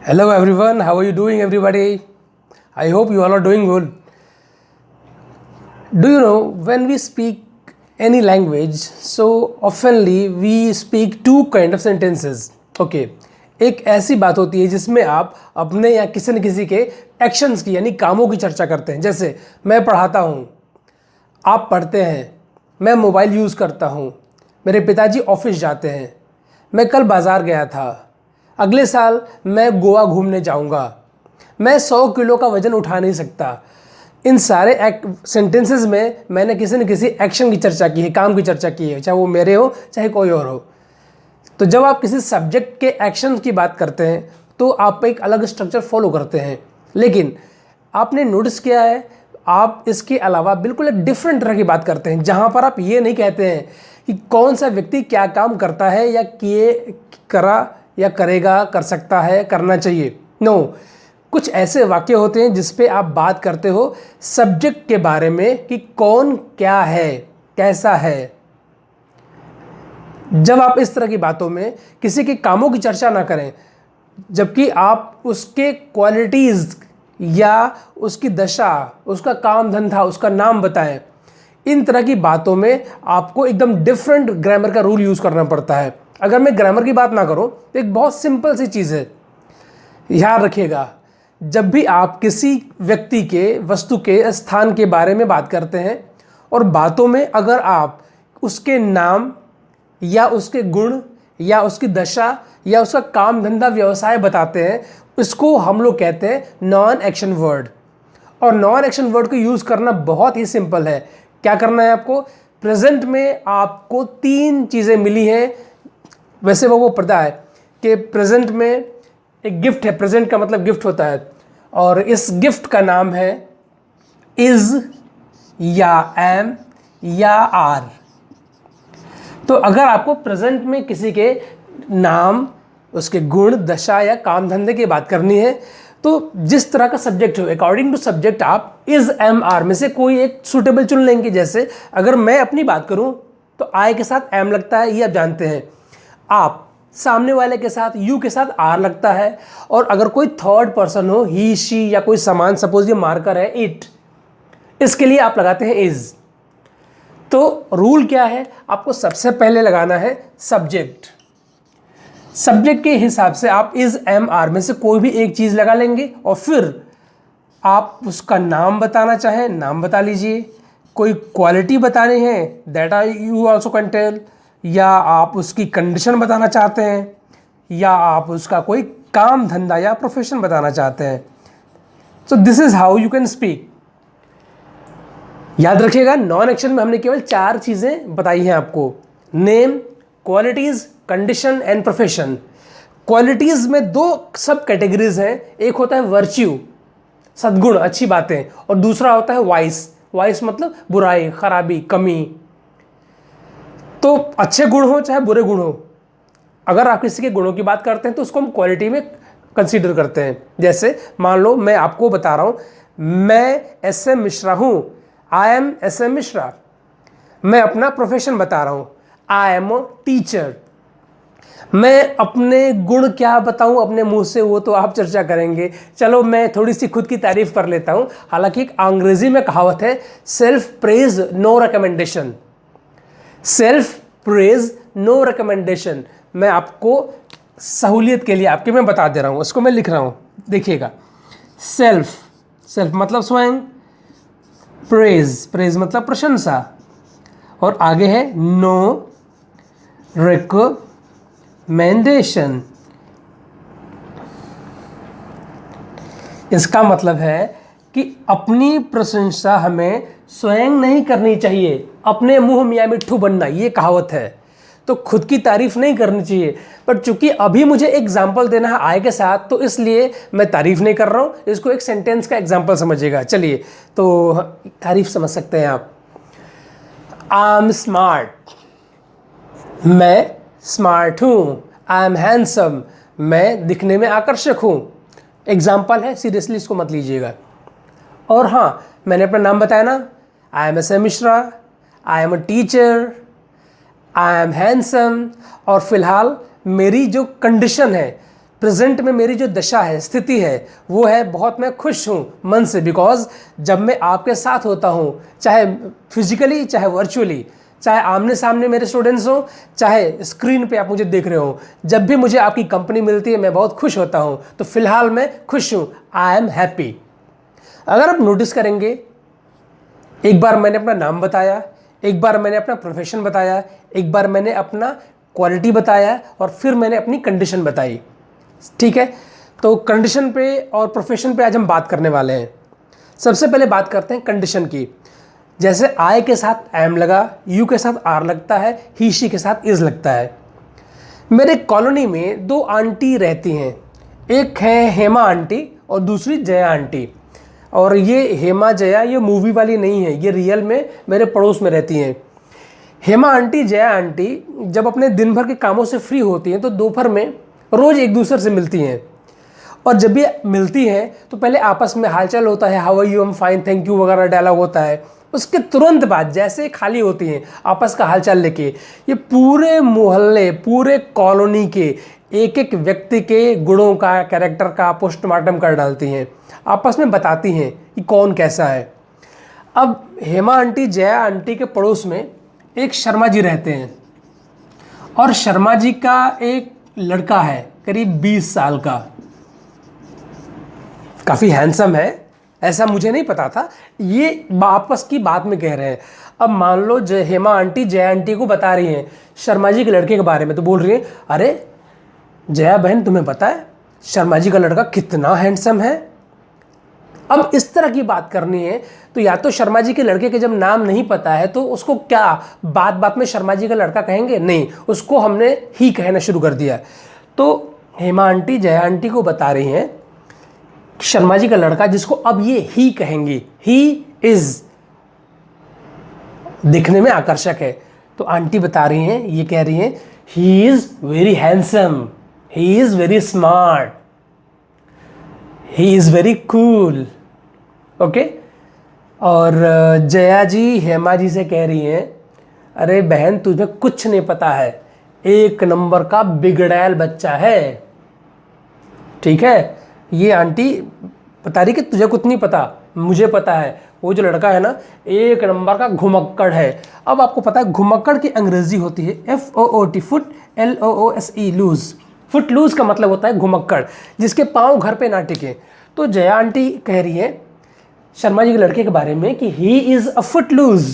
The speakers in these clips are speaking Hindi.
Hello everyone, how are you doing everybody? I hope you all are doing good. Do you know when we speak any language, so oftenly we speak two kind of sentences. Okay, एक ऐसी बात होती है जिसमें आप अपने या किसी न किसी के एक्शंस की यानी कामों की चर्चा करते हैं। जैसे मैं पढ़ाता हूँ, आप पढ़ते हैं, मैं मोबाइल यूज़ करता हूँ, मेरे पिताजी ऑफिस जाते हैं, मैं कल बाज़ार गया था, अगले साल मैं गोवा घूमने जाऊँगा, मैं 100 किलो का वज़न उठा नहीं सकता। इन सारे सेंटेंसेस में मैंने किसी न किसी एक्शन की चर्चा की है, काम की चर्चा की है, चाहे वो मेरे हो चाहे कोई और हो। तो जब आप किसी सब्जेक्ट के एक्शन की बात करते हैं तो आप एक अलग स्ट्रक्चर फॉलो करते हैं, लेकिन आपने नोटिस किया है आप इसके अलावा बिल्कुल एक डिफरेंट तरह की बात करते हैं, जहाँ पर आप ये नहीं कहते हैं कि कौन सा व्यक्ति क्या काम करता है या किए करा या करेगा, कर सकता है, करना चाहिए। नो, कुछ ऐसे वाक्य होते हैं जिस पे आप बात करते हो सब्जेक्ट के बारे में कि कौन क्या है, कैसा है। जब आप इस तरह की बातों में किसी के कामों की चर्चा ना करें, जबकि आप उसके क्वालिटीज़ या उसकी दशा, उसका काम धंधा, उसका नाम बताएं, इन तरह की बातों में आपको एकदम डिफरेंट ग्रामर का रूल यूज़ करना पड़ता है। अगर मैं ग्रामर की बात ना करूं तो एक बहुत सिंपल सी चीज़ है, याद रखिएगा, जब भी आप किसी व्यक्ति के, वस्तु के, स्थान के बारे में बात करते हैं और बातों में अगर आप उसके नाम या उसके गुण या उसकी दशा या उसका काम धंधा व्यवसाय बताते हैं, इसको हम लोग कहते हैं नॉन एक्शन वर्ड। और नॉन एक्शन वर्ड को यूज़ करना बहुत ही सिंपल है। क्या करना है आपको? प्रेजेंट में आपको 3 चीज़ें मिली हैं। वैसे वो पता है कि प्रेजेंट में एक गिफ्ट है, प्रेजेंट का मतलब गिफ्ट होता है, और इस गिफ्ट का नाम है इज़ या एम या आर। तो अगर आपको प्रेजेंट में किसी के नाम, उसके गुण, दशा या काम धंधे की बात करनी है तो जिस तरह का सब्जेक्ट हो, अकॉर्डिंग टू सब्जेक्ट आप इज एम आर में से कोई एक सूटेबल चुन लेंगे। जैसे अगर मैं अपनी बात करूं तो आई के साथ एम लगता है, ये आप जानते हैं। आप सामने वाले के साथ यू के साथ आर लगता है, और अगर कोई थर्ड पर्सन हो, ही शी या कोई सामान, सपोज ये मार्कर है इट, इसके लिए आप लगाते हैं इज। तो रूल क्या है? आपको सबसे पहले लगाना है सब्जेक्ट। सब्जेक्ट के हिसाब से आप इज एम आर में से कोई भी एक चीज़ लगा लेंगे, और फिर आप उसका नाम बताना चाहें नाम बता लीजिए, कोई क्वालिटी बतानी है that are you also can tell, या आप उसकी कंडीशन बताना चाहते हैं, या आप उसका कोई काम धंधा या प्रोफेशन बताना चाहते हैं। So this is how you can speak. याद रखिएगा, नॉन एक्शन में हमने केवल 4 चीज़ें बताई हैं आपको: name, qualities, condition and profession. Qualities में 2 सब कैटेगरीज हैं, एक होता है वर्च्यू, सद्गुण, अच्छी बातें, और दूसरा होता है वाइस। वाइस मतलब बुराई, खराबी, कमी। तो अच्छे गुण हो चाहे बुरे गुण हो, अगर आप किसी के गुणों की बात करते हैं तो उसको हम क्वालिटी में कंसीडर करते हैं। जैसे मान लो मैं आपको बता रहा हूँ, मैं एस एम मिश्रा हूँ, I am S M Mishra. मैं अपना प्रोफेशन बता रहा हूँ, आई एम अ टीचर। मैं अपने गुण क्या बताऊं अपने मुंह से, वो तो आप चर्चा करेंगे। चलो मैं थोड़ी सी खुद की तारीफ कर लेता हूं। हालांकि एक अंग्रेजी में कहावत है, self praise no recommendation. Self praise no recommendation. मैं आपको सहूलियत के लिए आपके मैं बता दे रहा हूं, उसको मैं लिख रहा हूं, देखिएगा। सेल्फ, सेल्फ मतलब स्वयं, प्रेज, प्रेज मतलब प्रशंसा, और आगे है नो रिकमेंडेशन। इसका मतलब है कि अपनी प्रशंसा हमें स्वयं नहीं करनी चाहिए, अपने मुंह मियाँ मिट्ठू बनना, ये कहावत है। तो खुद की तारीफ नहीं करनी चाहिए। पर चूंकि अभी मुझे एग्जाम्पल देना है आय के साथ, तो इसलिए मैं तारीफ नहीं कर रहा हूँ, इसको एक सेंटेंस का एग्जाम्पल समझिएगा। चलिए, तो तारीफ समझ सकते हैं आप। आई एम स्मार्ट, मैं स्मार्ट हूँ। आई एम हैंडसम, मैं दिखने में आकर्षक हूँ। एग्जाम्पल है, सीरियसली इसको मत लीजिएगा। और हाँ, मैंने अपना नाम बताया ना, I am S M Mishra, I am a teacher, I am handsome. और फिलहाल मेरी जो कंडीशन है, प्रेजेंट में मेरी जो दशा है, स्थिति है, वो है बहुत मैं खुश हूँ मन से, बिकॉज जब मैं आपके साथ होता हूँ, चाहे फिजिकली चाहे वर्चुअली, चाहे आमने सामने मेरे स्टूडेंट्स हों, चाहे स्क्रीन पे आप मुझे देख रहे हो, जब भी मुझे आपकी कंपनी मिलती है मैं बहुत खुश होता हूँ। तो फिलहाल मैं खुश हूँ, आई एम हैप्पी। अगर आप नोटिस करेंगे, एक बार मैंने अपना नाम बताया, एक बार मैंने अपना प्रोफेशन बताया, एक बार मैंने अपना क्वालिटी बताया, और फिर मैंने अपनी कंडीशन बताई। ठीक है, तो कंडीशन पे और प्रोफेशन पे आज हम बात करने वाले हैं। सबसे पहले बात करते हैं कंडीशन की। जैसे आई के साथ एम लगा, यू के साथ आर लगता है, ही शी के साथ इज लगता है। मेरे कॉलोनी में 2 आंटी रहती हैं, एक है हेमा आंटी और दूसरी जया आंटी। और ये हेमा जया ये मूवी वाली नहीं है, ये रियल में मेरे पड़ोस में रहती हैं। हेमा आंटी जया आंटी जब अपने दिन भर के कामों से फ्री होती हैं तो दोपहर में रोज़ एक दूसरे से मिलती हैं, और जब भी मिलती हैं तो पहले आपस में हालचाल होता है, how are you, I am fine, thank you वगैरह डायलॉग होता है। उसके तुरंत बाद जैसे खाली होती हैं आपस का हालचाल लेके, ये पूरे मोहल्ले, पूरे कॉलोनी के एक एक व्यक्ति के गुणों का, कैरेक्टर का पोस्टमार्टम कर डालती हैं, आपस में बताती हैं कि कौन कैसा है। अब हेमा आंटी जया आंटी के पड़ोस में एक शर्मा जी रहते हैं, और शर्मा जी का एक लड़का है करीब 20 साल का, काफ़ी हैंडसम है, ऐसा मुझे नहीं पता था, ये आपस की बात में कह रहे हैं। अब मान लो हेमा आंटी जया आंटी को बता रही हैं शर्मा जी के लड़के के बारे में, तो बोल रही है, अरे जया बहन तुम्हें पता है शर्मा जी का लड़का कितना हैंडसम है। अब इस तरह की बात करनी है तो या तो शर्मा जी के लड़के के जब नाम नहीं पता है तो उसको क्या बात बात में शर्मा जी का लड़का कहेंगे, नहीं, उसको हमने ही कहना शुरू कर दिया। तो हेमा आंटी जया आंटी को बता रही हैं शर्मा जी का लड़का, जिसको अब ये ही कहेंगी, ही इज, दिखने में आकर्षक है। तो आंटी बता रही हैं, ये कह रही हैं, he is very handsome, he is very smart, he is very cool. Okay. और जया जी हेमा जी से कह रही हैं, अरे बहन तुझे कुछ नहीं पता है, एक नंबर का बिगड़ैल बच्चा है। ठीक है, ये आंटी बता रही कि तुझे कुछ नहीं पता, मुझे पता है, वो जो लड़का है ना एक नंबर का घुमक्कड़ है। अब आपको पता है घुमक्कड़ की अंग्रेजी होती है FOOT, foot, LOOSE, loose. Foot loose का मतलब होता है घुमक्कड़, जिसके पाँव घर पे ना टिके। तो जया आंटी कह रही है शर्मा जी के लड़के के बारे में कि he is a foot loose,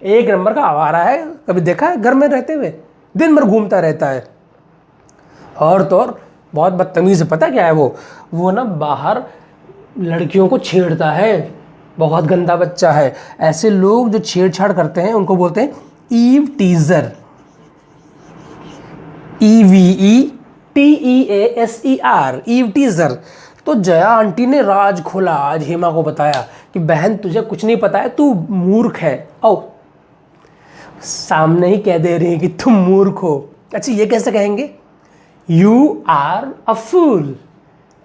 एक नंबर का आवारा है, कभी देखा है घर में रहते हुए, दिन भर घूमता रहता है। और तो और बहुत बदतमीज़ है, पता क्या है वो ना बाहर लड़कियों को छेड़ता है, बहुत गंदा बच्चा है। ऐसे लोग जो छेड़छाड़ करते हैं उनको बोलते हैं eve teaser, EVETEASER, eve teaser. तो जया आंटी ने राज खोला, आज हेमा को बताया कि बहन तुझे कुछ नहीं पता है, तू मूर्ख है। ओ, सामने ही कह दे रही है कि तुम मूर्ख हो। अच्छा, ये कैसे कहेंगे, यू आर अ फूल।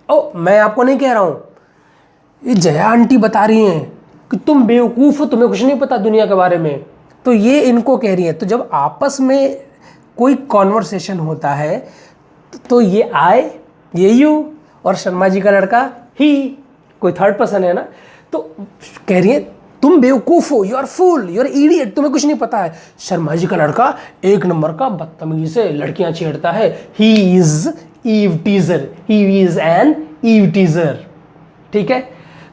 ओ, मैं आपको नहीं कह रहा हूं, ये जया आंटी बता रही हैं कि तुम बेवकूफ़ हो, तुम्हें कुछ नहीं पता दुनिया के बारे में। तो ये इनको कह रही है। तो जब आपस में कोई कॉन्वर्सेशन होता है तो ये आई, ये यू, और शर्मा जी का लड़का ही, कोई थर्ड पर्सन है ना, तो कह रही है तुम बेवकूफ़ हो, you are fool, you are idiot, तुम्हें कुछ नहीं पता है। शर्मा जी का लड़का एक नंबर का बदतमीजी से लड़कियां छेड़ता है, he is eve teaser, he is an eve teaser. ठीक है,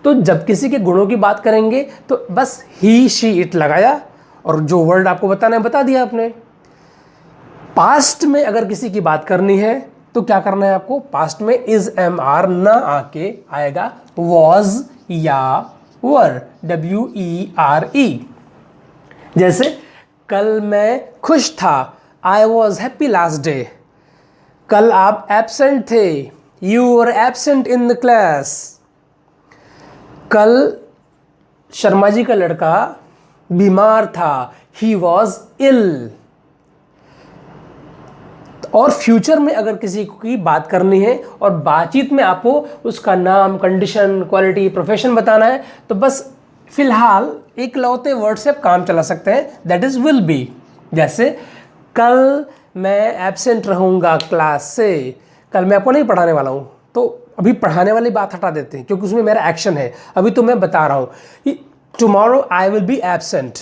तो जब किसी के गुणों की बात करेंगे तो बस ही शी इट लगाया, और जो वर्ड आपको बताना है बता दिया आपने। पास्ट में अगर किसी की बात करनी है तो क्या करना है आपको, पास्ट में इज MR ना आके आएगा वॉज या वर, WERE। जैसे कल मैं खुश था, I was happy last day. कल आप एब्सेंट थे, you were absent in the class. कल शर्मा जी का लड़का बीमार था, ही वॉज इल। और फ्यूचर में अगर किसी की बात करनी है और बातचीत में आपको उसका नाम, कंडीशन, क्वालिटी, प्रोफेशन बताना है तो बस फिलहाल एक लौते वर्ड से काम चला सकते हैं, दैट इज विल बी। जैसे कल मैं एब्सेंट रहूँगा क्लास से, कल मैं आपको नहीं पढ़ाने वाला हूँ, तो अभी पढ़ाने वाली बात हटा देते हैं क्योंकि उसमें मेरा एक्शन है। अभी तो मैं बता रहा हूँ कि tomorrow I will B absent.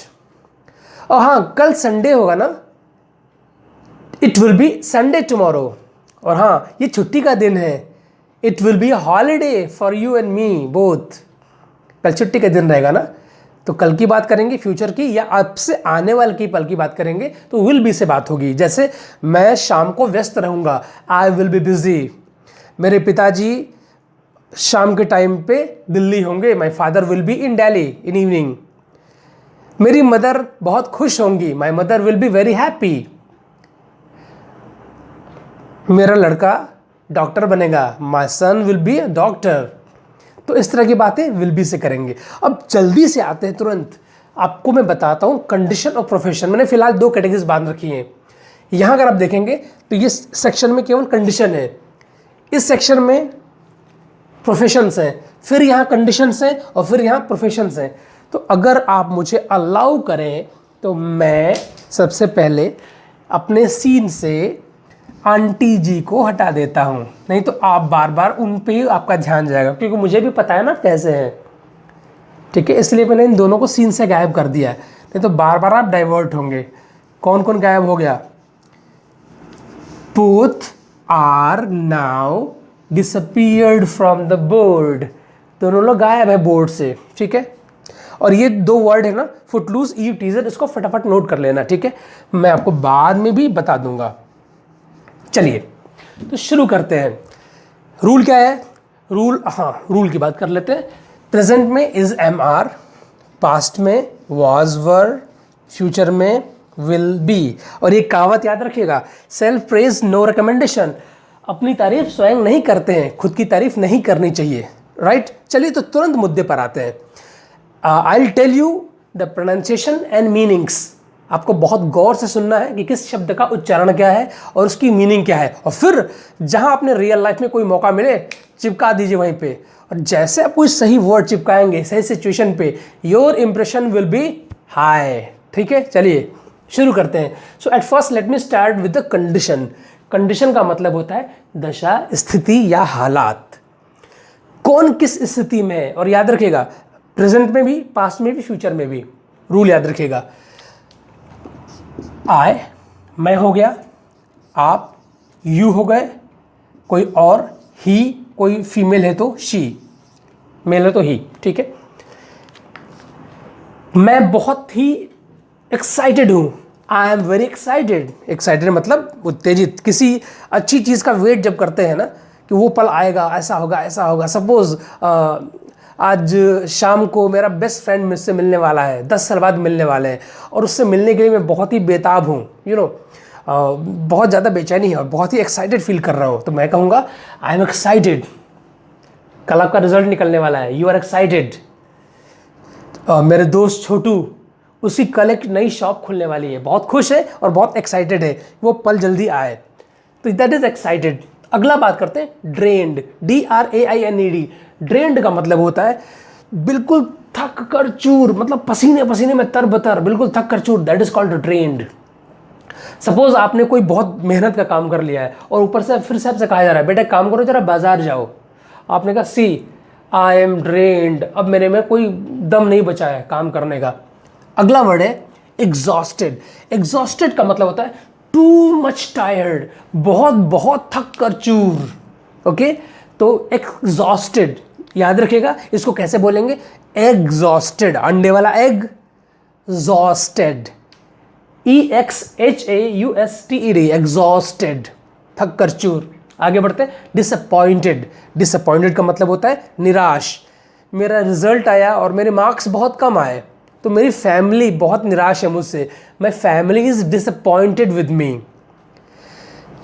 और हाँ, कल संडे होगा ना, it will be Sunday tomorrow. और हाँ, ये छुट्टी का दिन है, it will be a holiday for you and me both. कल छुट्टी का दिन रहेगा ना, तो कल की बात करेंगे फ्यूचर की, या अब से आने वाले की पल की बात करेंगे तो विल बी से बात होगी। जैसे मैं शाम को व्यस्त रहूँगा, आई विल बी बिजी। मेरे पिताजी शाम के टाइम पे दिल्ली होंगे, my father will be in Delhi in evening. मेरी मदर बहुत खुश होंगी, my mother will be very happy. मेरा लड़का डॉक्टर बनेगा, माई सन विल बी अ डॉक्टर। तो इस तरह की बातें विल बी से करेंगे। अब जल्दी से आते हैं, तुरंत आपको मैं बताता हूँ कंडीशन और प्रोफेशन। मैंने फिलहाल 2 कैटेगरीज बांध रखी हैं। यहाँ अगर आप देखेंगे तो ये सेक्शन में केवल कंडीशन है, इस सेक्शन में प्रोफेशंस हैं, फिर यहाँ कंडीशंस हैं और फिर यहाँ प्रोफेशंस हैं। तो अगर आप मुझे अलाउ करें तो मैं सबसे पहले अपने सीन से आंटी जी को हटा देता हूँ, नहीं तो आप बार बार उन पे ही आपका ध्यान जाएगा, क्योंकि मुझे भी पता है ना कैसे हैं। ठीक है, इसलिए मैंने इन दोनों को सीन से गायब कर दिया है, नहीं तो बार बार आप डाइवर्ट होंगे। कौन कौन गायब हो गया? Both are now disappeared from the board. दोनों लोग गायब है बोर्ड से। ठीक है, और ये 2 वर्ड है ना, फुटलूज, ईव टीजर, इसको फटाफट नोट कर लेना। ठीक है, मैं आपको बाद में भी बता दूंगा। चलिए तो शुरू करते हैं। रूल क्या है? रूल, हाँ, रूल की बात कर लेते हैं। प्रेजेंट में इज एम आर, पास्ट में वाज वर, फ्यूचर में विल बी। और ये कहावत याद रखिएगा, सेल्फ प्रेज नो रिकमेंडेशन। अपनी तारीफ स्वयं नहीं करते हैं, खुद की तारीफ नहीं करनी चाहिए। राइट, चलिए तो तुरंत मुद्दे पर आते हैं। I will tell you the pronunciation and meanings. आपको बहुत गौर से सुनना है कि किस शब्द का उच्चारण क्या है और उसकी मीनिंग क्या है, और फिर जहां आपने रियल लाइफ में कोई मौका मिले चिपका दीजिए वहीं पे। और जैसे आप कोई सही वर्ड चिपकाएंगे सही सिचुएशन पे, your impression will be high. ठीक है, चलिए शुरू करते हैं। So at first let me start with the condition. Condition का मतलब होता है दशा, स्थिति या हालात। कौन किस स्थिति में है, और याद रखिएगा प्रेजेंट में भी, पास्ट में भी, फ्यूचर में भी। रूल याद रखिएगा, आई, मैं हो गया, आप, यू हो गए, कोई और, ही, कोई फीमेल है तो शी, मेल है तो ही। ठीक है, मैं बहुत ही एक्साइटेड हूं, I am very excited. Excited मतलब उत्तेजित, किसी अच्छी चीज़ का वेट जब करते हैं ना कि वो पल आएगा, ऐसा होगा ऐसा होगा। सपोज आज शाम को मेरा बेस्ट फ्रेंड मुझसे मिलने वाला है, 10 साल बाद मिलने वाले हैं, और उससे मिलने के लिए मैं बहुत ही बेताब हूँ, बहुत ज़्यादा बेचैनी है और बहुत ही एक्साइटेड फील कर रहा हूँ। तो मैं कहूँगा आई एम एक्साइटेड। कल आपका रिजल्ट निकलने वाला है, यू आर एक्साइटेड। मेरे दोस्त छोटू, उसकी कल एक नई शॉप खुलने वाली है, बहुत खुश है और बहुत एक्साइटेड है, वो पल जल्दी आए, तो दैट इज एक्साइटेड। अगला बात करते हैं ड्रेन्ड, DRAINED। ड्रेन्ड का मतलब होता है बिल्कुल थक कर चूर, मतलब पसीने पसीने में तरबतर, बिल्कुल थक कर चूर, that is called drained. Suppose आपने कोई बहुत मेहनत का काम कर लिया है और ऊपर से फिर से आपसे कहा जा रहा है बेटा काम करो जरा बाजार जाओ, आपने कहा सी आई एम ड्रेन्ड, अब मेरे में कोई दम नहीं बचा है काम करने का। अगला वर्ड है एग्जॉस्टेड। एग्जॉस्टेड का मतलब होता है टू मच टायर्ड, बहुत बहुत थक कर चूर। ओके, तो एग्जॉस्टेड याद रखिएगा, इसको कैसे बोलेंगे? एग्जॉस्टेड, अंडे वाला एग, जॉस्टेड, EXHAUSTED, एग्जॉस्टेड, थक कर चूर। आगे बढ़ते हैं, डिसअपॉइंटेड। डिसअपॉइंटेड का मतलब होता है निराश। मेरा रिजल्ट आया और मेरे मार्क्स बहुत कम आए तो मेरी फैमिली बहुत निराश है मुझसे, my family is disappointed with me.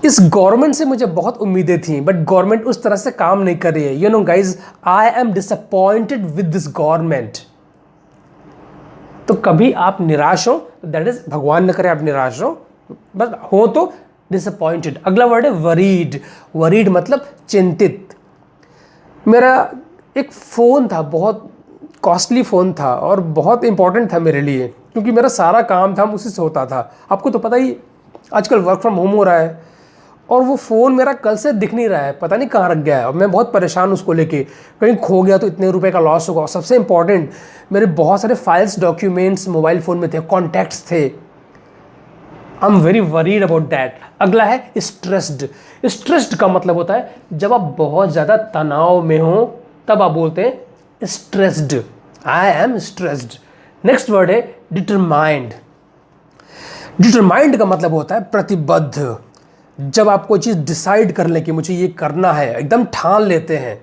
इस गवर्नमेंट से मुझे बहुत उम्मीदें थी बट गवर्नमेंट उस तरह से काम नहीं कर रही है। You know guys, I am disappointed with this government. तो कभी आप निराश हो, दैट इज, भगवान न करे आप निराश हो, बस हो तो डिसअपॉइंटेड। अगला वर्ड है वरीड। वरीड मतलब चिंतित। मेरा एक फ़ोन था, बहुत कॉस्टली फ़ोन था और बहुत इंपॉर्टेंट था मेरे लिए, क्योंकि मेरा सारा काम था उसी से होता था। आपको तो पता ही आजकल वर्क फ्रॉम होम हो रहा है और वो फ़ोन मेरा कल से दिख नहीं रहा है, पता नहीं कहाँ रख गया है, और मैं बहुत परेशान उसको लेके, कहीं खो गया तो इतने रुपए का लॉस होगा। और सबसे इंपॉर्टेंट, मेरे बहुत सारे फाइल्स डॉक्यूमेंट्स मोबाइल फ़ोन में थे, कॉन्टैक्ट्स थे। I am very worried about that. अगला है स्ट्रेस्ड। स्ट्रेस्ड का मतलब होता है जब आप बहुत ज़्यादा तनाव में हो तब आप बोलते हैं stressed, I am stressed. Next word है डिटरमाइंड। डिटरमाइंड का मतलब होता है प्रतिबद्ध। जब आप कोई चीज़ डिसाइड कर लें कि मुझे ये करना है, एकदम ठान लेते हैं,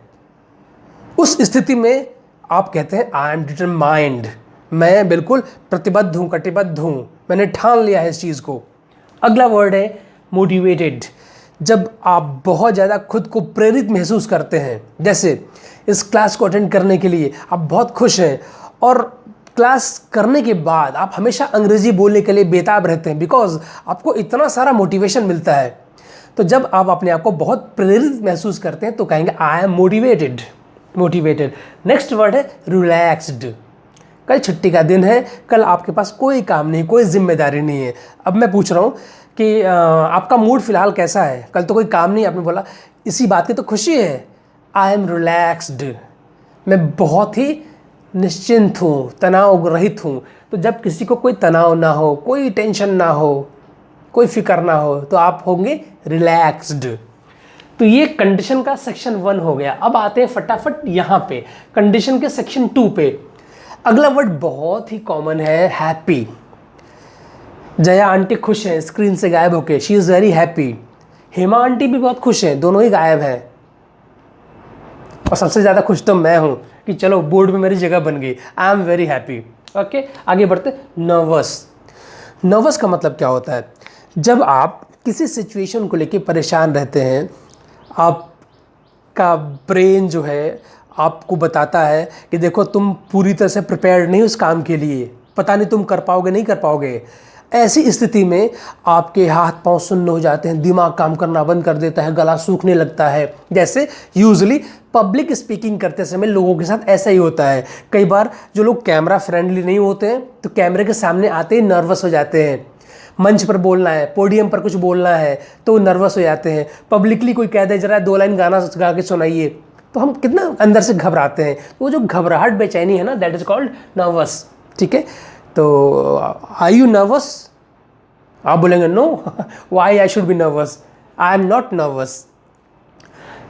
उस स्थिति में आप कहते हैं आई एम डिटरमाइंड। मैं बिल्कुल प्रतिबद्ध हूँ, कटिबद्ध हूँ, मैंने ठान लिया है इस चीज़ को। अगला वर्ड है मोटिवेटेड। जब आप बहुत ज़्यादा खुद को प्रेरित महसूस करते हैं, जैसे इस क्लास को अटेंड करने के लिए आप बहुत खुश हैं, और क्लास करने के बाद आप हमेशा अंग्रेजी बोलने के लिए बेताब रहते हैं, बिकॉज आपको इतना सारा मोटिवेशन मिलता है। तो जब आप अपने आप को बहुत प्रेरित महसूस करते हैं तो कहेंगे I am motivated. Motivated. Next word है रिलैक्स्ड। कल छुट्टी का दिन है, कल आपके पास कोई काम नहीं, कोई जिम्मेदारी नहीं है। अब मैं पूछ रहा हूँ कि आपका मूड फिलहाल कैसा है? कल तो कोई काम नहीं, आपने बोला इसी बात की तो खुशी है, आई एम रिलैक्स्ड। मैं बहुत ही निश्चिंत हूँ, तनाव रहित हूँ। तो जब किसी को कोई तनाव ना हो, कोई टेंशन ना हो, कोई फिक्र ना हो, तो आप होंगे रिलैक्स्ड। तो ये कंडीशन का सेक्शन 1 हो गया। अब आते हैं फटाफट यहाँ पे कंडीशन के सेक्शन 2 पे। अगला वर्ड बहुत ही कॉमन है, हैप्पी। जया आंटी खुश हैं स्क्रीन से गायब होके, she is very happy. Hema aunty भी बहुत खुश हैं, दोनों ही गायब हैं। और सबसे ज़्यादा खुश तो मैं हूँ कि चलो बोर्ड में मेरी जगह बन गई, I am very happy. Okay, आगे बढ़ते। नर्वस। नर्वस का मतलब क्या होता है? जब आप किसी सिचुएशन को लेके परेशान रहते हैं, आपका ब्रेन जो है आपको बताता है कि देखो तुम पूरी तरह से प्रिपेयर्ड नहीं उस काम के लिए, पता नहीं तुम कर पाओगे नहीं कर पाओगे। ऐसी स्थिति में आपके हाथ पांव सुन्न हो जाते हैं, दिमाग काम करना बंद कर देता है, गला सूखने लगता है। जैसे यूजुअली पब्लिक स्पीकिंग करते समय लोगों के साथ ऐसा ही होता है। कई बार जो लोग कैमरा फ्रेंडली नहीं होते हैं तो कैमरे के सामने आते ही नर्वस हो जाते हैं। मंच पर बोलना है, पोडियम पर कुछ बोलना है तो नर्वस हो जाते हैं। पब्लिकली कोई कह दे जरा 2 लाइन गाना गा के सुनाइए, तो हम कितना अंदर से घबराते हैं। वो जो घबराहट बेचैनी है ना, दैट इज कॉल्ड नर्वस। ठीक है, तो आर यू नर्वस? आप बोलेंगे no, why I should be nervous, I am not nervous.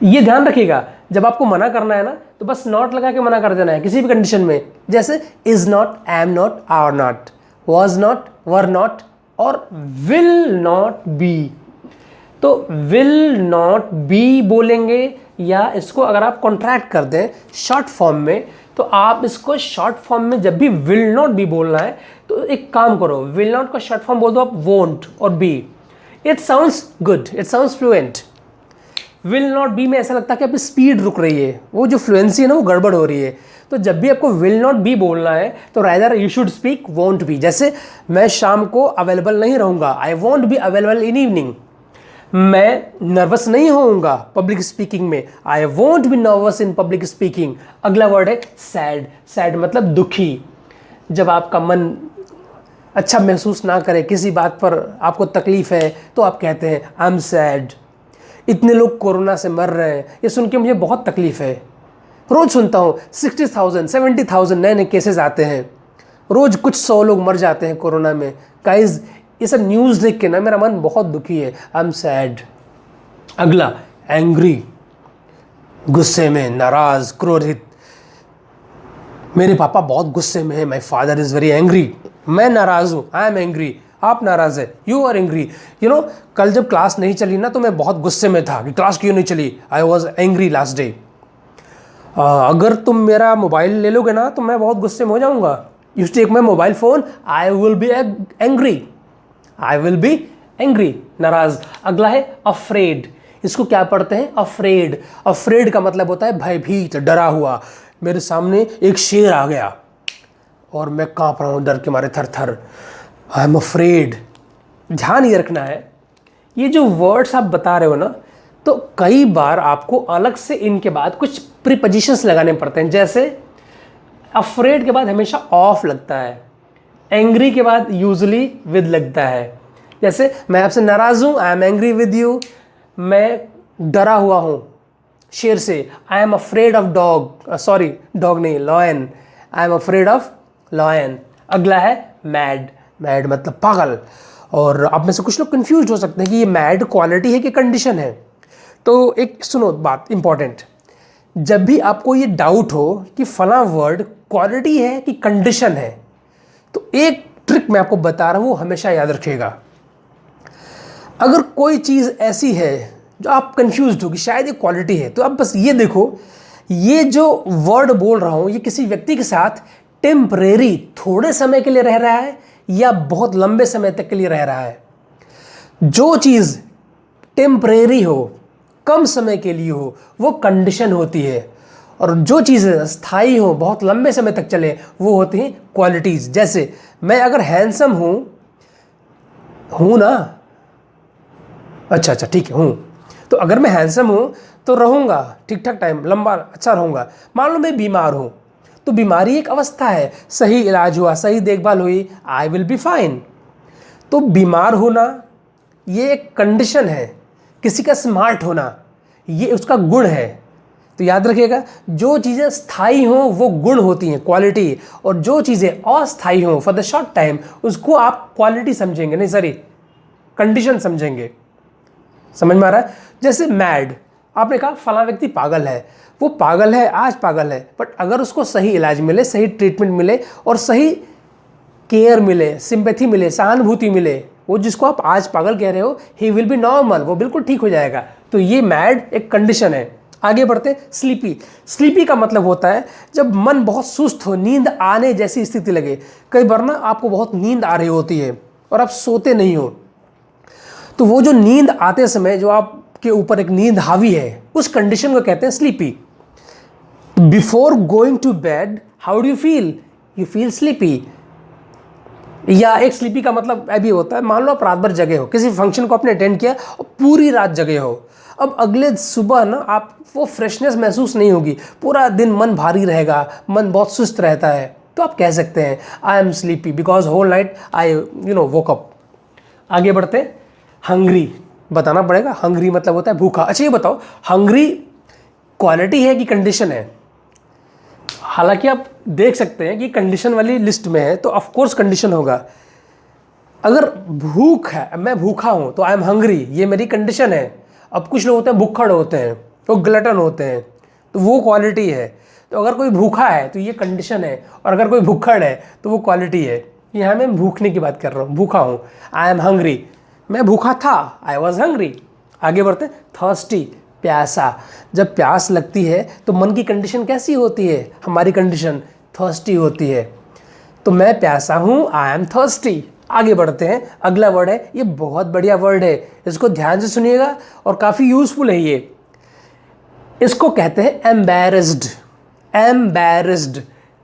ये ध्यान रखिएगा, जब आपको मना करना है ना तो बस नॉट लगा के मना कर देना है किसी भी कंडीशन में। जैसे is not, am not, are not, was not, were not और विल नॉट बी। तो विल नॉट बी बोलेंगे, या इसको अगर आप कॉन्ट्रैक्ट कर दें शॉर्ट फॉर्म में, तो आप इसको शॉर्ट फॉर्म में जब भी विल नॉट बी बोलना है तो एक काम करो, विल नॉट का शॉर्ट फॉर्म बोल दो आप वोंट और be. It sounds good, it sounds fluent. Will not be में ऐसा लगता है कि आपकी स्पीड रुक रही है, वो जो फ्लुएंसी है ना वो गड़बड़ हो रही है। तो जब भी आपको विल नॉट बी बोलना है तो rather you should speak won't be. जैसे मैं शाम को अवेलेबल नहीं रहूँगा, I won't be available in evening. मैं नर्वस नहीं होऊंगा पब्लिक स्पीकिंग में, I won't be nervous in public speaking. अगला वर्ड है सैड। सैड मतलब दुखी। जब आपका मन अच्छा महसूस ना करे, किसी बात पर आपको तकलीफ है, तो आप कहते हैं आई एम सैड। इतने लोग कोरोना से मर रहे हैं, ये सुन के मुझे बहुत तकलीफ है। रोज सुनता हूँ 60,000 70,000 नए नए केसेस आते हैं, रोज कुछ 100 लोग मर जाते हैं कोरोना में। गाइस, ये सब न्यूज़ देख के ना मेरा मन बहुत दुखी है, आई एम सैड। अगला एंग्री, गुस्से में, नाराज, क्रोधित। मेरे पापा बहुत गुस्से में है, my father is very angry. मैं नाराज़ हूँ, आई एम एंग्री। आप नाराज़ है, you are angry. You know, कल जब क्लास नहीं चली ना तो मैं बहुत गुस्से में था कि क्लास क्यों नहीं चली, I was angry last day. अगर तुम मेरा मोबाइल ले लोगे ना तो मैं बहुत गुस्से में हो जाऊँगा। You take my mobile phone, I will be angry. I will be angry, नाराज। अगला है अफ्रेड। इसको क्या पढ़ते हैं? अफ्रेड। अफ्रेड का मतलब होता है भयभीत, डरा हुआ। मेरे सामने एक शेर आ गया और मैं कांप रहा हूँ डर के मारे, थर थर। आई एम अफ्रेड। ध्यान ये रखना है, ये जो वर्ड्स आप बता रहे हो ना, तो कई बार आपको अलग से इनके बाद कुछ प्रीपोजिशंस लगाने पड़ते हैं। जैसे अफ्रेड के बाद हमेशा ऑफ लगता है, एंग्री के बाद यूजुअली विद लगता है। जैसे मैं आपसे नाराज़ हूँ, I am angry with you. मैं डरा हुआ हूँ शेर से, I am afraid of dog, sorry dog नहीं, lion, I am afraid of lion. अगला है मैड, मैड मतलब पागल। और आप में से कुछ लोग कंफ्यूज हो सकते हैं कि ये मैड क्वालिटी है कि कंडीशन है। तो एक सुनो बात इंपॉर्टेंट, जब भी आपको ये डाउट हो कि फला वर्ड क्वालिटी है कि कंडीशन है, तो एक ट्रिक मैं आपको बता रहा हूँ, हमेशा याद रखिएगा। अगर कोई चीज़ ऐसी है जो आप कंफ्यूज हो कि शायद ये क्वालिटी है, तो आप बस ये देखो, ये जो वर्ड बोल रहा हूँ ये किसी व्यक्ति के साथ टेम्परेरी, थोड़े समय के लिए रह रहा है या बहुत लंबे समय तक के लिए रह रहा है। जो चीज़ टेम्परेरी हो, कम समय के लिए हो, वो कंडीशन होती है, और जो चीज़ें स्थायी हो, बहुत लंबे समय तक चले, वो होती हैं क्वालिटीज़। जैसे मैं अगर हैंडसम हूँ ना, अच्छा ठीक है हूँ, तो अगर मैं हैंडसम हूँ तो रहूँगा ठीक ठाक टाइम, लंबा अच्छा रहूँगा। मान लो मैं बीमार हूँ, तो बीमारी एक अवस्था है, सही इलाज हुआ, सही देखभाल हुई, आई विल बी फाइन। तो बीमार होना ये एक कंडीशन है, किसी का स्मार्ट होना ये उसका गुण है। तो याद रखिएगा, जो चीज़ें स्थायी हों वो गुण होती हैं, क्वालिटी, और जो चीज़ें अस्थायी हों फॉर द शॉर्ट टाइम, उसको आप क्वालिटी समझेंगे, नहीं सॉरी कंडीशन समझेंगे। समझ में आ रहा है? जैसे मैड, आपने कहा फला व्यक्ति पागल है, वो पागल है, आज पागल है, बट अगर उसको सही इलाज मिले, सही ट्रीटमेंट मिले और सही केयर मिले, सिंपैथी मिले, सहानुभूति मिले, वो जिसको आप आज पागल कह रहे हो, ही विल बी नॉर्मल, वो बिल्कुल ठीक हो जाएगा। तो ये मैड एक कंडीशन है। आगे बढ़ते, स्लीपी। स्लीपी का मतलब होता है जब मन बहुत सुस्त हो, नींद आने जैसी स्थिति लगे। कई बार ना आपको बहुत नींद आ रही होती है और आप सोते नहीं हो, तो वो जो नींद आते समय जो आपके ऊपर एक नींद हावी है, उस कंडीशन को कहते हैं sleepy. Before going to bed how do you feel? You feel sleepy. या एक स्लीपी का मतलब अभी होता है, मान लो आप रात भर जगे हो, किसी फंक्शन को आपने अटेंड किया और पूरी रात जगे हो, अब अगले सुबह ना आप वो फ्रेशनेस महसूस नहीं होगी, पूरा दिन मन भारी रहेगा, मन बहुत सुस्त रहता है, तो आप कह सकते हैं I am sleepy because whole night I woke up. आगे बढ़ते, हंग्री बताना पड़ेगा। हंग्री मतलब होता है भूखा। अच्छा ये बताओ, हंग्री क्वालिटी है कि कंडीशन है? हालांकि आप देख सकते हैं कि कंडीशन वाली लिस्ट में है, तो ऑफ कोर्स कंडीशन होगा। अगर भूख है, मैं भूखा हूं तो आई एम हंग्री, ये मेरी कंडीशन है। अब कुछ लोग होते हैं भुक्खड़ होते हैं, वो ग्लटन होते हैं, तो वो क्वालिटी है। तो अगर कोई भूखा है तो ये कंडीशन है, और अगर कोई भुक्खड़ है तो वो क्वालिटी है। यहाँ मैं भूखने की बात कर रहा हूँ, भूखा हूँ, आई एम हंग्री, मैं भूखा था, आई वॉज हंग्री। आगे बढ़ते, थर्स्टी, प्यासा। जब प्यास लगती है तो मन की कंडीशन कैसी होती है? हमारी कंडीशन थर्स्टी होती है। तो मैं प्यासा हूँ, आई एम थर्स्टी। आगे बढ़ते हैं, अगला वर्ड है, ये बहुत बढ़िया वर्ड है, इसको ध्यान से सुनिएगा और काफ़ी यूजफुल है ये। इसको कहते हैं एम्बैरेस्ड। एम्बैरेस्ड,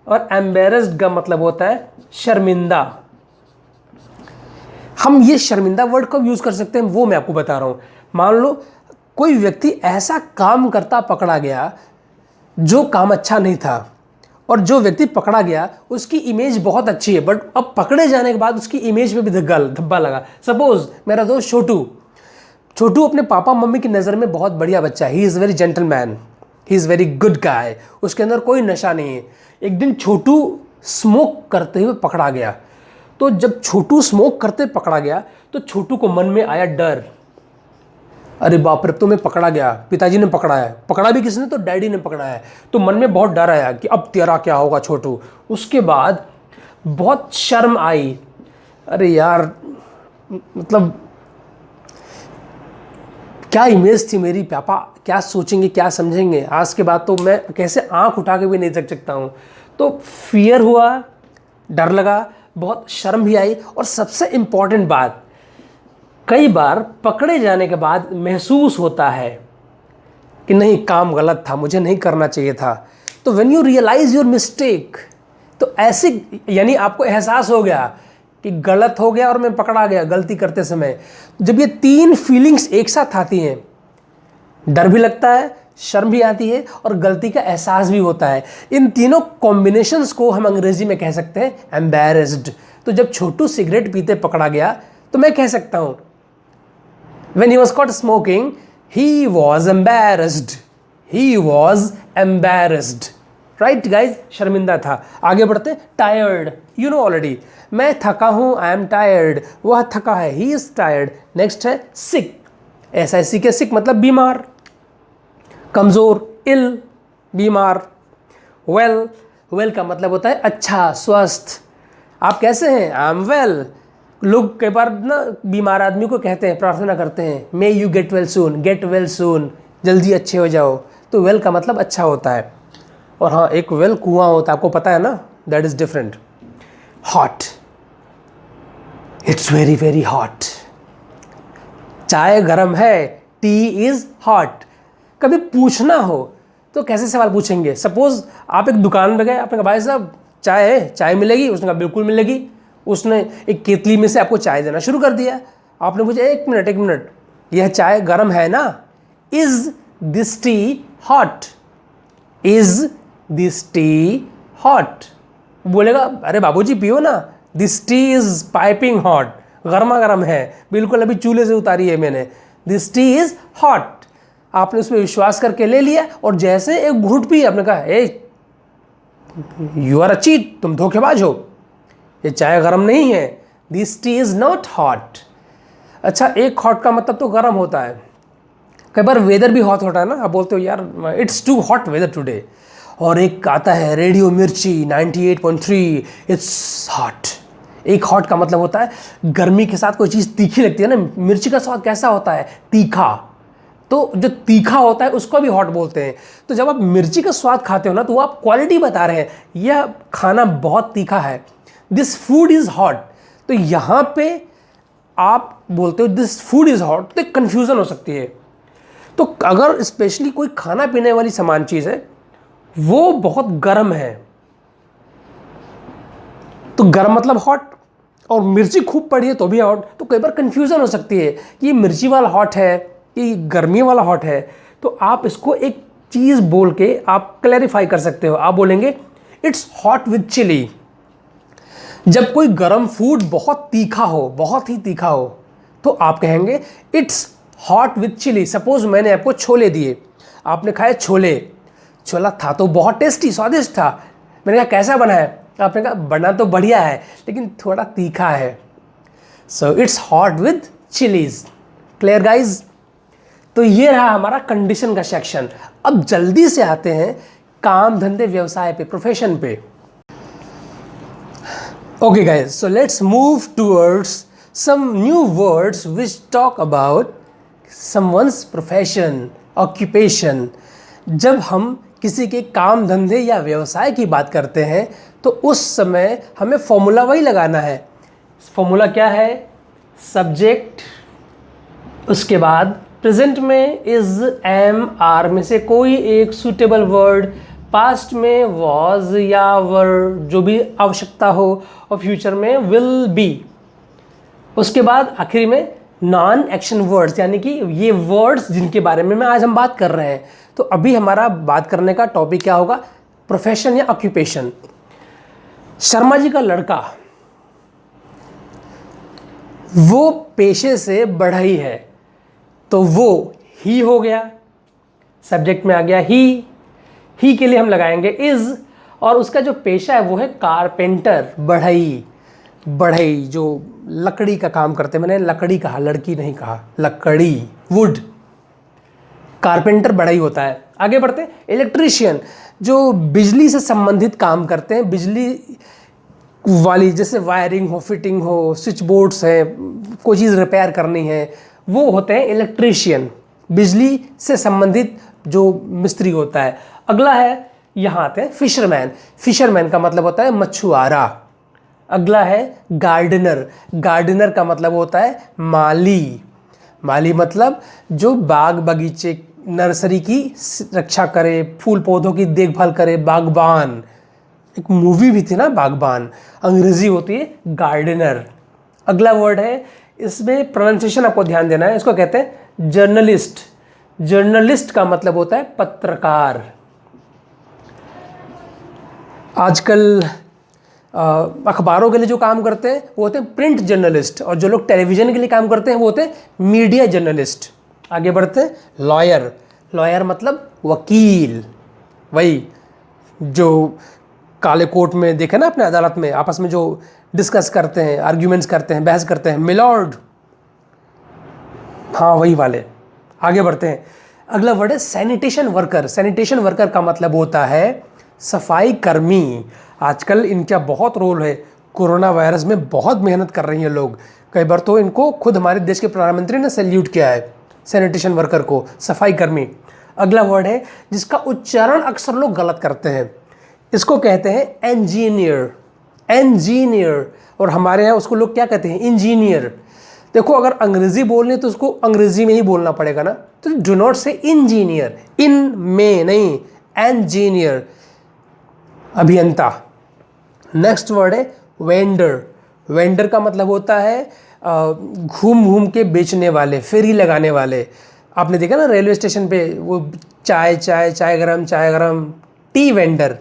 और एम्बैरेस्ड का मतलब होता है शर्मिंदा। हम ये शर्मिंदा वर्ड कब यूज़ कर सकते हैं वो मैं आपको बता रहा हूँ। मान लो कोई व्यक्ति ऐसा काम करता पकड़ा गया जो काम अच्छा नहीं था, और जो व्यक्ति पकड़ा गया उसकी इमेज बहुत अच्छी है, बट अब पकड़े जाने के बाद उसकी इमेज पे भी धब्बा लगा। सपोज मेरा दोस्त छोटू अपने पापा मम्मी की नज़र में बहुत बढ़िया बच्चा है, he is very gentleman, he is very good guy, उसके अंदर कोई नशा नहीं है। एक दिन छोटू स्मोक करते हुए पकड़ा गया, तो जब छोटू स्मोक करते पकड़ा गया तो छोटू को मन में आया डर, अरे बाप रे, तो मैं पकड़ा गया, पिताजी ने पकड़ा है, पकड़ा भी किसने? तो डैडी ने पकड़ा है। तो मन में बहुत डर आया कि अब तेरा क्या होगा छोटू। उसके बाद बहुत शर्म आई, अरे यार मतलब क्या इमेज थी मेरी, पापा क्या सोचेंगे, क्या समझेंगे, आज के बाद तो मैं कैसे आंख उठा के भी नहीं देख सकता हूँ। तो फियर हुआ, डर लगा, बहुत शर्म भी आई, और सबसे इम्पॉर्टेंट बात, कई बार पकड़े जाने के बाद महसूस होता है कि नहीं, काम गलत था, मुझे नहीं करना चाहिए था। तो when you realise your mistake, तो ऐसे यानी आपको एहसास हो गया कि गलत हो गया और मैं पकड़ा गया गलती करते समय। जब ये तीन फीलिंग्स एक साथ आती हैं, डर भी लगता है, शर्म भी आती है और गलती का एहसास भी होता है, इन तीनों कॉम्बिनेशंस को हम अंग्रेजी में कह सकते हैं एम्बैरेस्ड। तो जब छोटू सिगरेट पीते पकड़ा गया तो मैं कह सकता हूँ when he was caught smoking he was embarrassed, he was embarrassed, right guys, शर्मिंदा था। आगे बढ़ते, टायर्ड, यू नो ऑलरेडी, मैं थका हूँ, आई एम टायर्ड, वह थका है, ही इज टायर्ड। नेक्स्ट है सिक, SIC के सिक मतलब बीमार, कमज़ोर, इल, बीमार। वेल, वेल का मतलब होता है अच्छा, स्वस्थ, आप कैसे हैं, आई एम वेल। लोग कई बार ना बीमार आदमी को कहते हैं, प्रार्थना करते हैं, may you get well soon, get well soon, जल्दी अच्छे हो जाओ। तो वेल का मतलब अच्छा होता है। और हाँ, एक वेल कुआं होता है, आपको पता है ना, that is different. Hot, it's very very hot, चाय गर्म है, टी इज हॉट। कभी पूछना हो तो कैसे सवाल पूछेंगे? सपोज आप एक दुकान में गए, आपने कहा भाई साहब चाय है, चाय मिलेगी? उसने कहा बिल्कुल मिलेगी। उसने एक केतली में से आपको चाय देना शुरू कर दिया। आपने पूछा एक मिनट, यह चाय गर्म है ना? Is this T hot? Is this T hot? बोलेगा अरे बाबूजी पियो ना, this T is piping hot, गर्मा गर्म है, बिल्कुल अभी चूल्हे से उतारी है मैंने, दिस टी इज हॉट। आपने उसमें विश्वास करके ले लिया और जैसे एक घूंट पी, आपने कहा ए यू आर अ चीट, तुम धोखेबाज हो, ये चाय गर्म नहीं है, this T is not hot. अच्छा, एक हॉट का मतलब तो गर्म होता है। कई बार वेदर भी हॉट होता है ना, आप बोलते हो यार it's too hot weather today. और एक आता है रेडियो मिर्ची 98.3, इट्स हॉट। एक हॉट का मतलब होता है गर्मी के साथ कोई चीज़ तीखी लगती है ना। मिर्ची का स्वाद कैसा होता है? तीखा। तो जो तीखा होता है उसको भी हॉट बोलते हैं। तो जब आप मिर्ची का स्वाद खाते हो ना, तो वो आप क्वालिटी बता रहे हैं, यह खाना बहुत तीखा है, दिस फूड इज़ हॉट। तो यहाँ पे आप बोलते हो दिस फूड इज़ हॉट, तो कन्फ्यूज़न हो सकती है। तो अगर स्पेशली कोई खाना पीने वाली सामान चीज़ है, वो बहुत गर्म है, तो गर्म मतलब हॉट, और मिर्ची खूब पड़ी है तो भी हॉट। तो कई बार कन्फ्यूज़न हो सकती है कि ये मिर्ची वाला हॉट है, ये गर्मी वाला हॉट है। तो आप इसको एक चीज़ बोल के आप क्लैरिफाई कर सकते हो। आप बोलेंगे इट्स हॉट विद चिली। जब कोई गर्म फूड बहुत तीखा हो, बहुत ही तीखा हो, तो आप कहेंगे it's hot with chilli. Suppose मैंने आपको छोले दिए, आपने खाए छोले, छोला था तो बहुत टेस्टी, स्वादिष्ट था। मैंने कहा कैसा बना है? आपने कहा बना तो बढ़िया है लेकिन थोड़ा तीखा है। So it's hot with chillies. Clear guys? तो ये रहा हमारा कंडीशन का सेक्शन। अब जल्दी से आते हैं काम धंधे व्यवसाय पे, प्रोफेशन पे। Okay guys, so let's move towards some new words which talk about someone's profession, occupation. जब हम किसी के काम धंधे या व्यवसाय की बात करते हैं तो उस समय हमें फॉर्मूला वही लगाना है। फॉर्मूला क्या है? सब्जेक्ट, उसके बाद प्रेजेंट में इज, एम, आर में से कोई एक सूटेबल वर्ड, पास्ट में वॉज या वर जो भी आवश्यकता हो, और फ्यूचर में विल बी। उसके बाद आखिरी में नॉन एक्शन वर्ड्स, यानी कि ये वर्ड्स जिनके बारे में आज हम बात कर रहे हैं। तो अभी हमारा बात करने का टॉपिक क्या होगा? प्रोफेशन या ऑक्यूपेशन। शर्मा जी का लड़का वो पेशे से बढ़ई है, तो वो ही हो गया, सब्जेक्ट में आ गया ही के लिए हम लगाएंगे इज, और उसका जो पेशा है वो है कारपेंटर, बढ़ई। बढ़ई जो लकड़ी का काम करते हैं, मैंने लकड़ी कहा, लड़की नहीं कहा, लकड़ी, वुड, कारपेंटर बढ़ई होता है। आगे बढ़ते हैं, इलेक्ट्रीशियन जो बिजली से संबंधित काम करते हैं, बिजली वाली, जैसे वायरिंग हो, फिटिंग हो, स्विच बोर्ड्स है, कोई चीज़ रिपेयर करनी है, वो होते हैं इलेक्ट्रीशियन, बिजली से संबंधित जो मिस्त्री होता है। अगला है, यहाँ आते हैं फिशरमैन। फिशरमैन का मतलब होता है मछुआरा। अगला है गार्डनर। गार्डनर का मतलब होता है माली। माली मतलब जो बाग बगीचे, नर्सरी की रक्षा करे, फूल पौधों की देखभाल करे, बागबान। एक मूवी भी थी ना बागबान, अंग्रेजी होती है गार्डनर। अगला वर्ड है, इसमें प्रोनाउंसिएशन आपको ध्यान देना है, इसको कहते हैं जर्नलिस्ट। जर्नलिस्ट का मतलब होता है पत्रकार। आजकल अखबारों के लिए जो काम करते हैं वो होते हैं प्रिंट जर्नलिस्ट, और जो लोग टेलीविज़न के लिए काम करते हैं वो होते हैं मीडिया जर्नलिस्ट। आगे बढ़ते हैं, लॉयर। लॉयर मतलब वकील, वही जो काले कोट में देखे ना अपने अदालत में आपस में जो डिस्कस करते हैं, आर्ग्यूमेंट्स करते हैं, बहस करते हैं, मिलॉर्ड, हाँ वही वाले। आगे बढ़ते हैं, अगला वर्ड है सैनिटेशन वर्कर। सैनिटेशन वर्कर का मतलब होता है सफाई कर्मी। आजकल इनका बहुत रोल है, कोरोना वायरस में बहुत मेहनत कर रही हैं लोग। कई बार तो इनको खुद हमारे देश के प्रधानमंत्री ने सैल्यूट किया है, सैनिटेशन वर्कर को, सफाई कर्मी। अगला वर्ड है जिसका उच्चारण अक्सर लोग गलत करते हैं, इसको कहते हैं इंजीनियर। इंजीनियर, और हमारे यहाँ उसको लोग क्या कहते हैं, इंजीनियर। देखो अगर अंग्रेजी बोलने तो उसको अंग्रेजी में ही बोलना पड़ेगा ना, तो डू नॉट से इंजीनियर, इन में नहीं, इंजीनियर, अभियंता। नेक्स्ट वर्ड है वेंडर। वेंडर का मतलब होता है घूम घूम के बेचने वाले, फेरी लगाने वाले। आपने देखा ना रेलवे स्टेशन पे वो चाय चाय चाय गरम चाय गरम, टी वेंडर,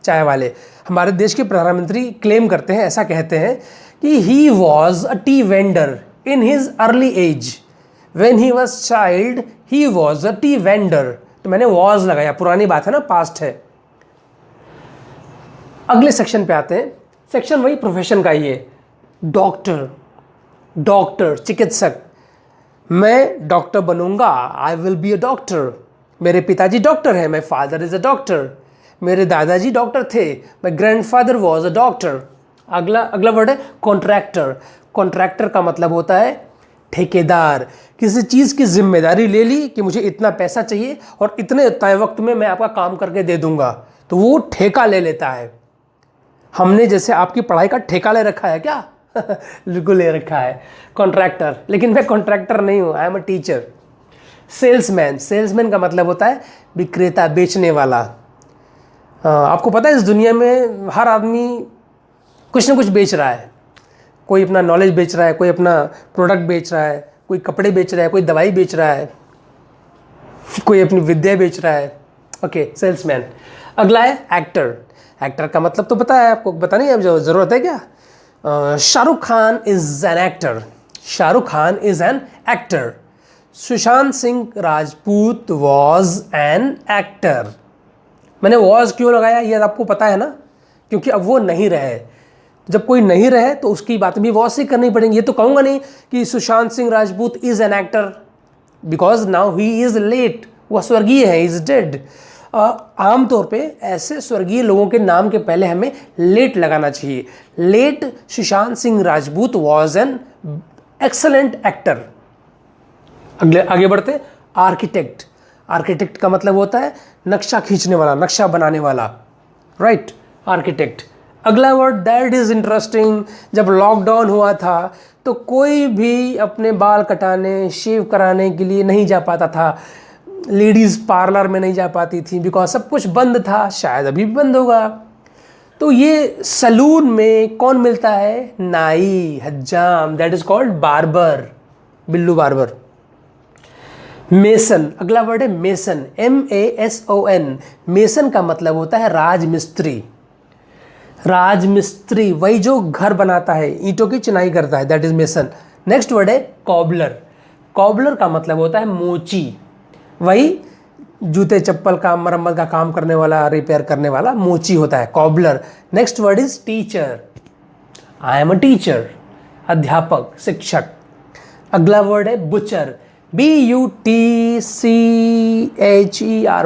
चाय वाले। हमारे देश के प्रधानमंत्री क्लेम करते हैं, ऐसा कहते हैं कि he was a tea vendor in his early age, when he was child he was a tea vendor. तो मैंने वॉज लगाया, पुरानी बात है ना, पास्ट है। अगले सेक्शन पे आते हैं, सेक्शन वही प्रोफेशन का ही है, डॉक्टर। डॉक्टर, चिकित्सक। मैं डॉक्टर बनूंगा, आई विल बी अ डॉक्टर। मेरे पिताजी डॉक्टर हैं, my father is a doctor. मेरे दादाजी डॉक्टर थे, माई ग्रैंडफादर वॉज अ डॉक्टर। अगला वर्ड है कॉन्ट्रैक्टर। कॉन्ट्रैक्टर का मतलब होता है ठेकेदार। किसी चीज़ की जिम्मेदारी ले ली कि मुझे इतना पैसा चाहिए और इतने तय वक्त में मैं आपका काम करके दे दूंगा, तो वो ठेका ले लेता है। हमने जैसे आपकी पढ़ाई का ठेका ले रखा है क्या? बिल्कुल ले रखा है, कॉन्ट्रैक्टर। लेकिन मैं कॉन्ट्रैक्टर नहीं हूँ, I am a teacher. Salesman. Salesman का मतलब होता है विक्रेता, बेचने वाला। आपको पता है इस दुनिया में हर आदमी कुछ ना कुछ बेच रहा है। कोई अपना नॉलेज बेच रहा है, कोई अपना प्रोडक्ट बेच रहा है, कोई कपड़े बेच रहा है, कोई दवाई बेच रहा है, कोई अपनी विद्या बेच रहा है। Okay, salesman. अगला है एक्टर। एक्टर का मतलब तो पता है आपको, बताने की अब ज़रूरत है क्या? Shahrukh Khan is an actor. Shahrukh Khan is an actor. Sushant Singh Rajput was an actor. मैंने वॉज क्यों लगाया ये आपको पता है ना, क्योंकि अब वो नहीं रहे। जब कोई नहीं रहे तो उसकी बात भी वॉज से करनी पड़ेंगी। ये तो कहूँगा नहीं कि Sushant Singh Rajput is an actor, because now he is late. वह स्वर्गीय है, इज़ डेड। आमतौर पे ऐसे स्वर्गीय लोगों के नाम के पहले हमें लेट लगाना चाहिए। Late Sushant Singh Rajput was an excellent actor. आगे बढ़ते, आर्किटेक्ट। आर्किटेक्ट का मतलब होता है नक्शा खींचने वाला, नक्शा बनाने वाला, राइट, आर्किटेक्ट। अगला वर्ड दैट इज़ इंटरेस्टिंग। जब लॉकडाउन हुआ था तो कोई भी अपने बाल कटाने, शेव कराने के लिए नहीं जा पाता था। लेडीज़ पार्लर में नहीं जा पाती थी, बिकॉज सब कुछ बंद था, शायद अभी भी बंद होगा। तो ये सलून में कौन मिलता है? नाई, हज्जाम, that is called barber, Billu barber. Mason. अगला वर्ड है मेसन, MASON। मेसन का मतलब होता है राजमिस्त्री। राजमिस्त्री वही जो घर बनाता है, ईंटों की चिनाई करता है, that is mason. Next word है कॉबलर। कॉबलर का मतलब होता है मोची, वही जूते चप्पल का मरम्मत का काम करने वाला, रिपेयर करने वाला मोची होता है, cobbler. Next word is teacher. I am a teacher, अध्यापक, शिक्षक। अगला वर्ड है बुचर, BUTCHER।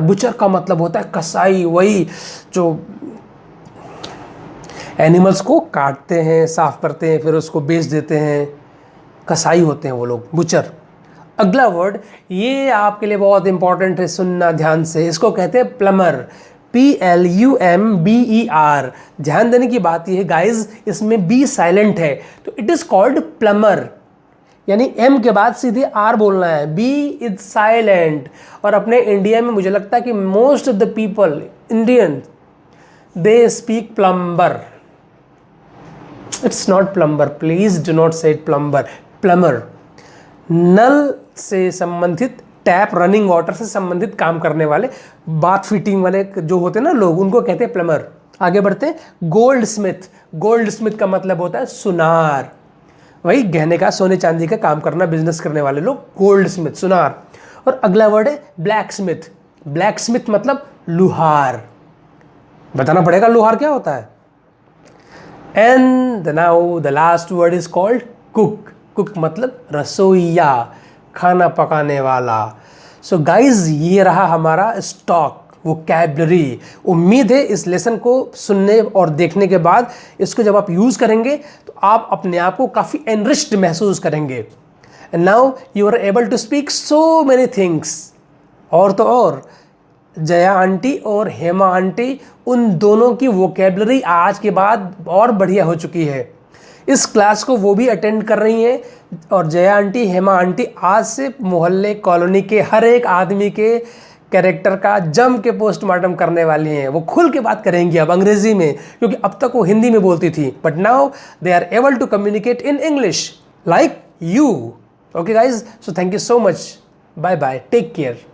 बुचर का मतलब होता है कसाई, वही जो एनिमल्स को काटते हैं, साफ करते हैं, फिर उसको बेच देते हैं, कसाई होते हैं वो लोग, बुचर। अगला वर्ड ये आपके लिए बहुत इंपॉर्टेंट है, सुनना ध्यान से, इसको कहते हैं प्लमर, PLUMBER। ध्यान देने की बात यह है गाइज, इसमें बी साइलेंट है, तो इट इज कॉल्ड प्लमर, यानी एम के बाद सीधे आर बोलना है, बी इज साइलेंट। और अपने इंडिया में मुझे लगता है कि most of the people Indian they speak plumber. It's not plumber, please do not से इट प्लम्बर, प्लमर। नल से संबंधित, टैप, रनिंग वाटर से संबंधित काम करने वाले, बाथ फिटिंग वाले जो होते हैं ना लोग, उनको कहते हैं प्लमर। आगे बढ़ते हैं, गोल्ड स्मिथ। गोल्ड स्मिथ का मतलब होता है सुनार, वही गहने का, सोने चांदी का काम करना, बिजनेस करने वाले लोग, गोल्ड स्मिथ, सुनार। और अगला वर्ड है ब्लैक स्मिथ। ब्लैक स्मिथ मतलब लुहार। बताना पड़ेगा लुहार क्या होता है। And now the last word is called cook. Cook मतलब रसोइया, खाना पकाने वाला। सो गाइज ये रहा हमारा स्टॉक वोकैबुलरी। उम्मीद है इस लेसन को सुनने और देखने के बाद इसको जब आप यूज़ करेंगे तो आप अपने आप को काफ़ी एनरिच्ड महसूस करेंगे। And now you are able to speak so many things. और तो और जया आंटी और हेमा आंटी, उन दोनों की वोकैबुलरी आज के बाद और बढ़िया हो चुकी है। इस क्लास को वो भी अटेंड कर रही हैं और जया आंटी हेमा आंटी आज से मोहल्ले कॉलोनी के हर एक आदमी के कैरेक्टर का जम के पोस्टमार्टम करने वाली हैं। वो खुल के बात करेंगी अब अंग्रेजी में, क्योंकि अब तक वो हिंदी में बोलती थी, but now they are able to communicate in English like you. Okay guys, so thank you so much, bye bye, take care.